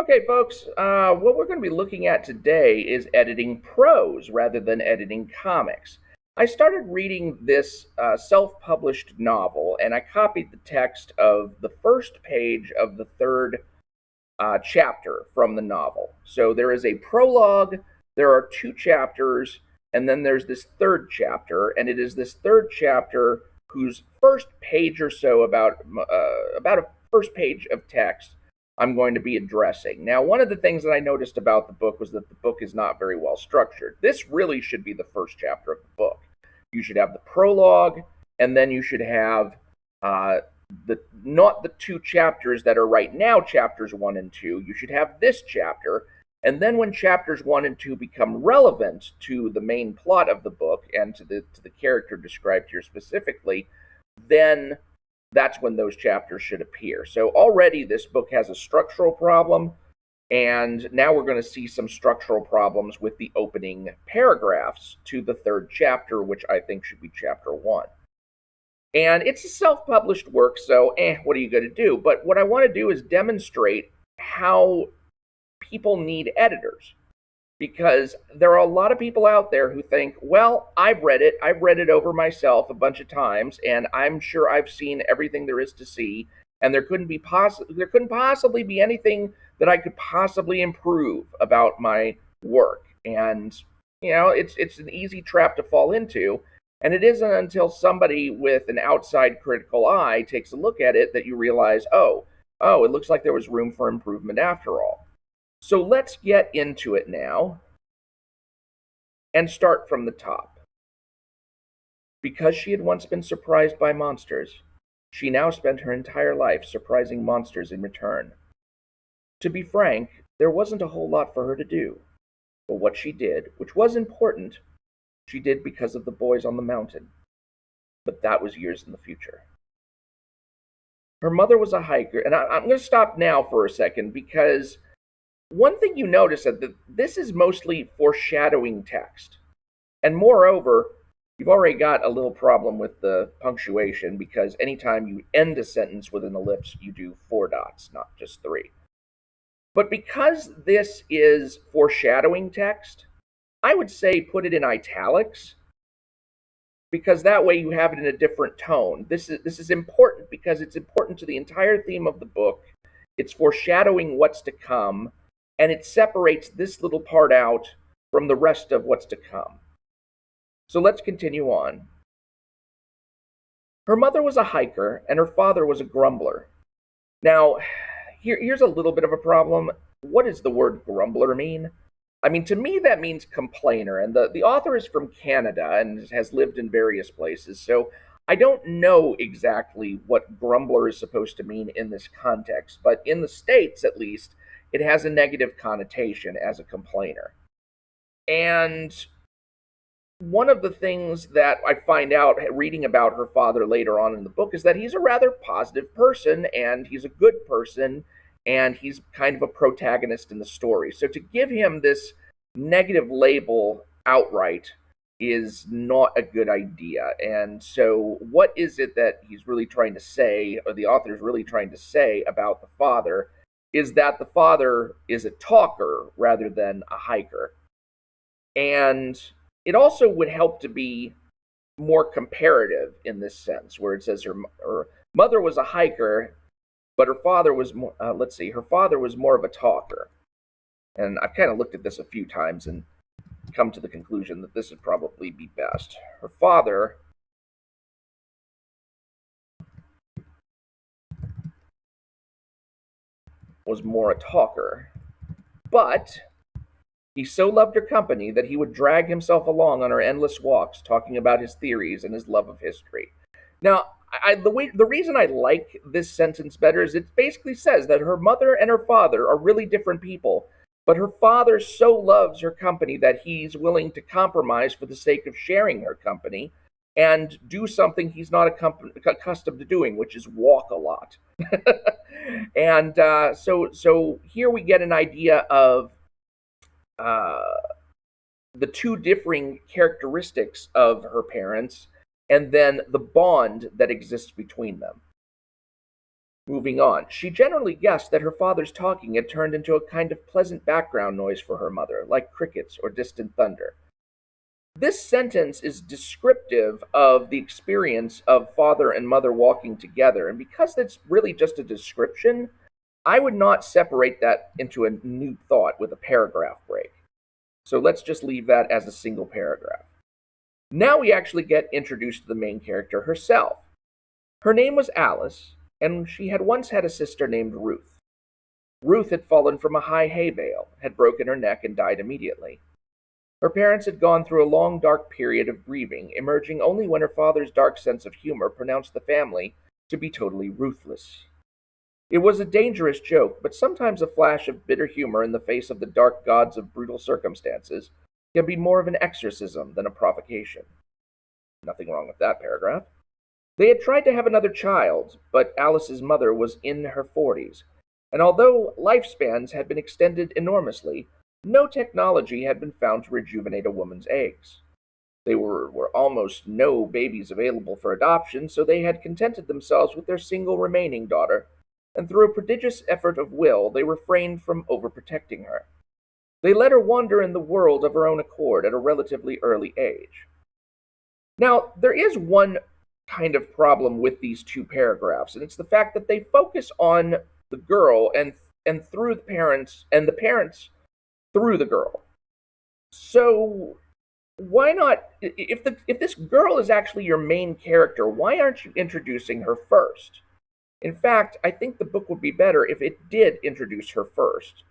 Okay, folks, what we're going to be looking at today is editing prose rather than editing comics. I started reading this self published novel and I copied the text of the first page of the third chapter from the novel. So there is a prologue, there are two chapters, and then there's this third chapter, and it is this third chapter whose first page or so about a first page of text I'm going to be addressing. Now, one of the things that I noticed about the book was that the book is not very well structured. This really should be the first chapter of the book. You should have the prologue, and then you should have uh, the not the two chapters that are right now chapters 1 and 2. You should have this chapter, and then when chapters 1 and 2 become relevant to the main plot of the book and to the character described here specifically, then that's when those chapters should appear. So already this book has a structural problem, and now we're going to see some structural problems with the opening paragraphs to the third chapter, which I think should be chapter 1. And it's a self published work, so what are you going to do? But what I want to do is demonstrate how people need editors. Because there are a lot of people out there who think, well, I've read it over myself a bunch of times, and I'm sure I've seen everything there is to see, and there couldn't possibly be anything that I could possibly improve about my work. And it's an easy trap to fall into. And it isn't until somebody with an outside critical eye takes a look at it that you realize, it looks like there was room for improvement after all. So let's get into it now and start from the top. Because she had once been surprised by monsters, she now spent her entire life surprising monsters in return. To be frank, there wasn't a whole lot for her to do, but what she did, which was important, she did because of the boys on the mountain. But that was years in the future. Her mother was a hiker, and I'm going to stop now for a second because one thing you notice is that this is mostly foreshadowing text. And moreover, you've already got a little problem with the punctuation because anytime you end a sentence with an ellipse, you do 4 dots, not just 3. But because this is foreshadowing text, I would say put it in italics because that way you have it in a different tone. This is important because it's important to the entire theme of the book. It's foreshadowing what's to come, and it separates this little part out from the rest of what's to come. So let's continue on. Her mother was a hiker, and her father was a grumbler. Now, here's a little bit of a problem. What does the word grumbler mean? I mean, to me, that means complainer, and the author is from Canada and has lived in various places, so I don't know exactly what grumbler is supposed to mean in this context, but in the States, at least, it has a negative connotation as a complainer. And one of the things that I find out reading about her father later on in the book is that he's a rather positive person and he's a good person and he's kind of a protagonist in the story. So to give him this negative label outright is not a good idea. And so, what is it that he's really trying to say, or the author is really trying to say about the father, is that the father is a talker rather than a hiker. And it also would help to be more comparative in this sense, where it says her mother was a hiker, but her father was more. Her father was more of a talker. And I've kind of looked at this a few times and come to the conclusion that this would probably be best. Her father was more a talker, but he so loved her company that he would drag himself along on her endless walks, talking about his theories and his love of history. Now, the reason I like this sentence better is it basically says that her mother and her father are really different people, but her father so loves her company that he's willing to compromise for the sake of sharing her company and do something he's not accustomed to doing, which is walk a lot. And so here we get an idea of uh, the two differing characteristics of her parents and then the bond that exists between them. Moving on, she generally guessed that her father's talking had turned into a kind of pleasant background noise for her mother, like crickets or distant thunder. This sentence is descriptive of the experience of father and mother walking together, and because that's really just a description, I would not separate that into a new thought with a paragraph break. So let's just leave that as a single paragraph. Now we actually get introduced to the main character herself. Her name was Alice, and she had once had a sister named Ruth. Ruth had fallen from a high hay bale, had broken her neck, and died immediately. Her parents had gone through a long, dark period of grieving, emerging only when her father's dark sense of humor pronounced the family to be totally ruthless. It was a dangerous joke, but sometimes a flash of bitter humor in the face of the dark gods of brutal circumstances can be more of an exorcism than a provocation. Nothing wrong with that paragraph. They had tried to have another child, but Alice's mother was in her 40s, and although lifespans had been extended enormously, no technology had been found to rejuvenate a woman's eggs. There were almost no babies available for adoption, so they had contented themselves with their single remaining daughter, and through a prodigious effort of will, they refrained from overprotecting her. They let her wander in the world of her own accord at a relatively early age. Now, there is one kind of problem with these two paragraphs, and it's the fact that they focus on the girl and through the parents and the parents through the girl. So why not if this girl is actually your main character, why aren't you introducing her first? In fact, I think the book would be better if it did introduce her first.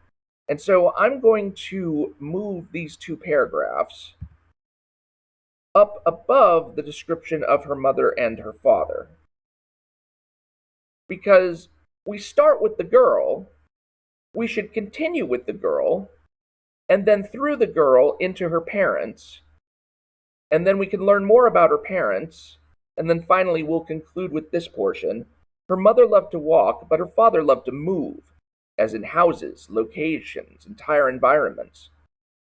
And so I'm going to move these two paragraphs up above the description of her mother and her father. Because we start with the girl, we should continue with the girl, and then through the girl into her parents, and then we can learn more about her parents, and then finally we'll conclude with this portion. Her mother loved to walk, but her father loved to move, as in houses, locations, entire environments.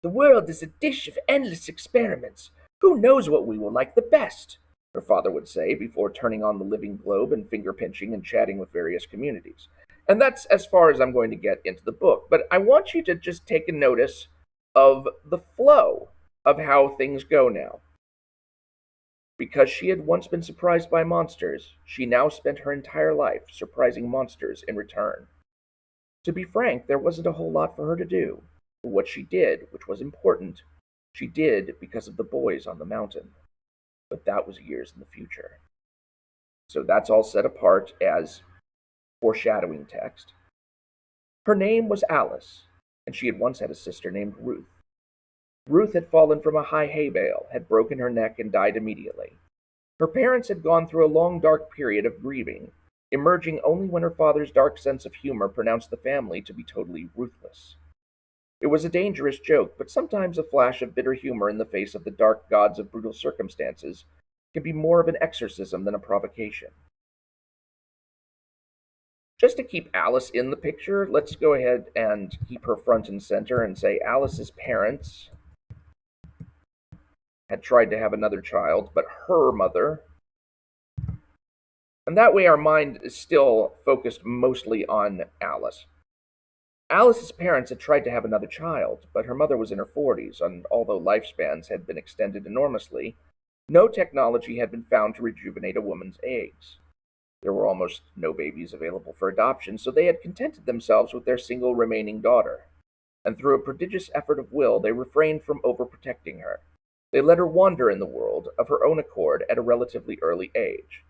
The world is a dish of endless experiments. Who knows what we will like the best? Her father would say before turning on the living globe and finger pinching and chatting with various communities. And that's as far as I'm going to get into the book. But I want you to just take a notice of the flow of how things go now. Because she had once been surprised by monsters, she now spent her entire life surprising monsters in return. To be frank, there wasn't a whole lot for her to do. But what she did, which was important, she did because of the boys on the mountain. But that was years in the future. So that's all set apart as foreshadowing text. Her name was Alice, and she had once had a sister named Ruth. Ruth had fallen from a high hay bale, had broken her neck, and died immediately. Her parents had gone through a long dark period of grieving, emerging only when her father's dark sense of humor pronounced the family to be totally ruthless. It was a dangerous joke, but sometimes a flash of bitter humor in the face of the dark gods of brutal circumstances can be more of an exorcism than a provocation. Just to keep Alice in the picture, let's go ahead and keep her front and center and say Alice's parents had tried to have another child, but her mother. And that way our mind is still focused mostly on Alice. Alice's parents had tried to have another child, but her mother was in her 40s, and although lifespans had been extended enormously, no technology had been found to rejuvenate a woman's eggs. There were almost no babies available for adoption, so they had contented themselves with their single remaining daughter. And through a prodigious effort of will, they refrained from overprotecting her. They let her wander in the world of her own accord at a relatively early age.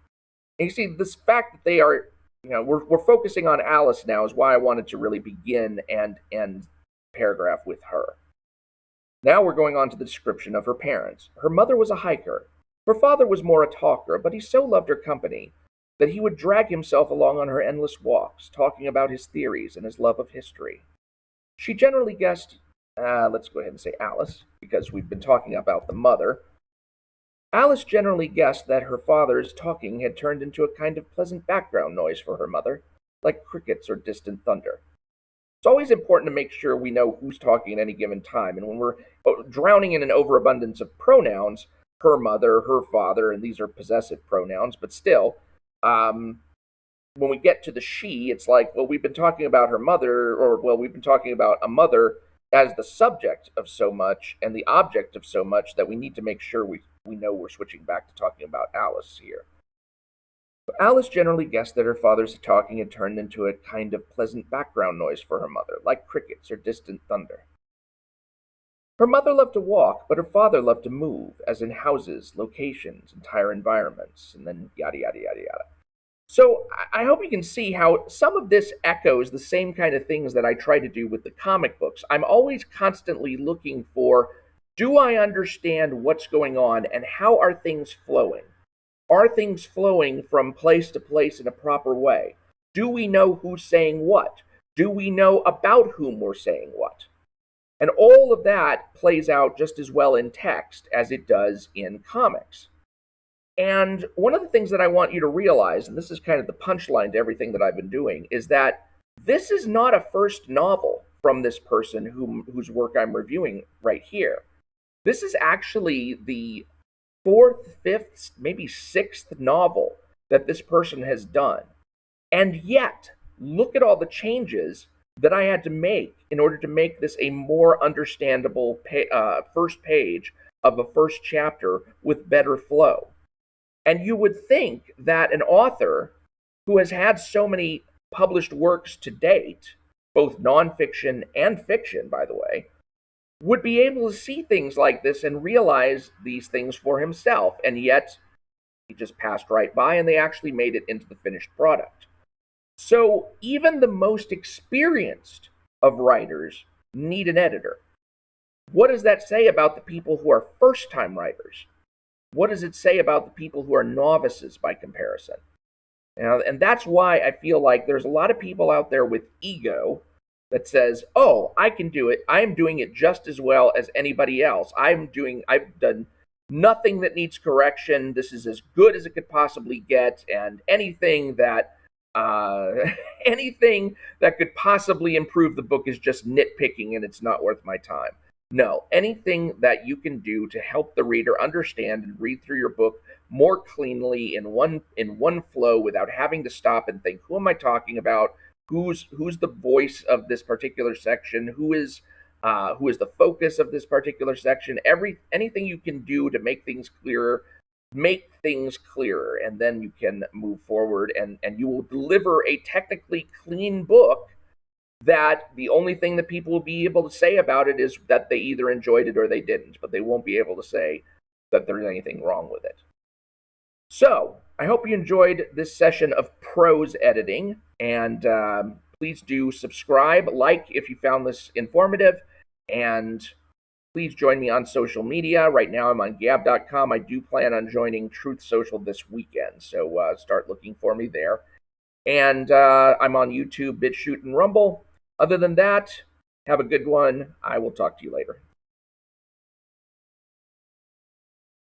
And you see, this fact that they are, we're focusing on Alice now is why I wanted to really begin and end paragraph with her. Now we're going on to the description of her parents. Her mother was a hiker. Her father was more a talker, but he so loved her company that he would drag himself along on her endless walks, talking about his theories and his love of history. She generally guessed, let's go ahead and say Alice, because we've been talking about the mother. Alice generally guessed that her father's talking had turned into a kind of pleasant background noise for her mother, like crickets or distant thunder. It's always important to make sure we know who's talking at any given time, and when we're drowning in an overabundance of pronouns, her mother, her father, and these are possessive pronouns, but still, when we get to the she, it's like, well, we've been talking about her mother, or, well, we've been talking about a mother as the subject of so much and the object of so much that we need to make sure we know we're switching back to talking about Alice here. But Alice generally guessed that her father's talking had turned into a kind of pleasant background noise for her mother, like crickets or distant thunder. Her mother loved to walk, but her father loved to move, as in houses, locations, entire environments, and then yada yada yada yada. So I hope you can see how some of this echoes the same kind of things that I try to do with the comic books. I'm always constantly looking for, do I understand what's going on and how are things flowing? Are things flowing from place to place in a proper way? Do we know who's saying what? Do we know about whom we're saying what? And all of that plays out just as well in text as it does in comics. And one of the things that I want you to realize, and this is kind of the punchline to everything that I've been doing, is that this is not a first novel from this person whose work I'm reviewing right here. This is actually the fourth, fifth, maybe sixth novel that this person has done. And yet, look at all the changes that I had to make in order to make this a more understandable first page of a first chapter with better flow. And you would think that an author who has had so many published works to date, both nonfiction and fiction, by the way, would be able to see things like this and realize these things for himself. And yet, he just passed right by and they actually made it into the finished product. So, even the most experienced of writers need an editor. What does that say about the people who are first time writers? What does it say about the people who are novices by comparison? And that's why I feel like there's a lot of people out there with ego that says, "Oh, I can do it. I'm doing it just as well as anybody else. I've done nothing that needs correction. This is as good as it could possibly get, and anything that could possibly improve the book is just nitpicking, and it's not worth my time." No, anything that you can do to help the reader understand and read through your book more cleanly in one flow without having to stop and think, who am I talking about? Who's the voice of this particular section? Who is the focus of this particular section? Anything you can do to make things clearer, and then you can move forward and you will deliver a technically clean book that the only thing that people will be able to say about it is that they either enjoyed it or they didn't, but they won't be able to say that there's anything wrong with it. So, I hope you enjoyed this session of prose editing, and please do subscribe, like if you found this informative, and please join me on social media. Right now I'm on gab.com. I do plan on joining Truth Social this weekend, so start looking for me there. And I'm on YouTube, BitChute, and Rumble. Other than that, have a good one. I will talk to you later.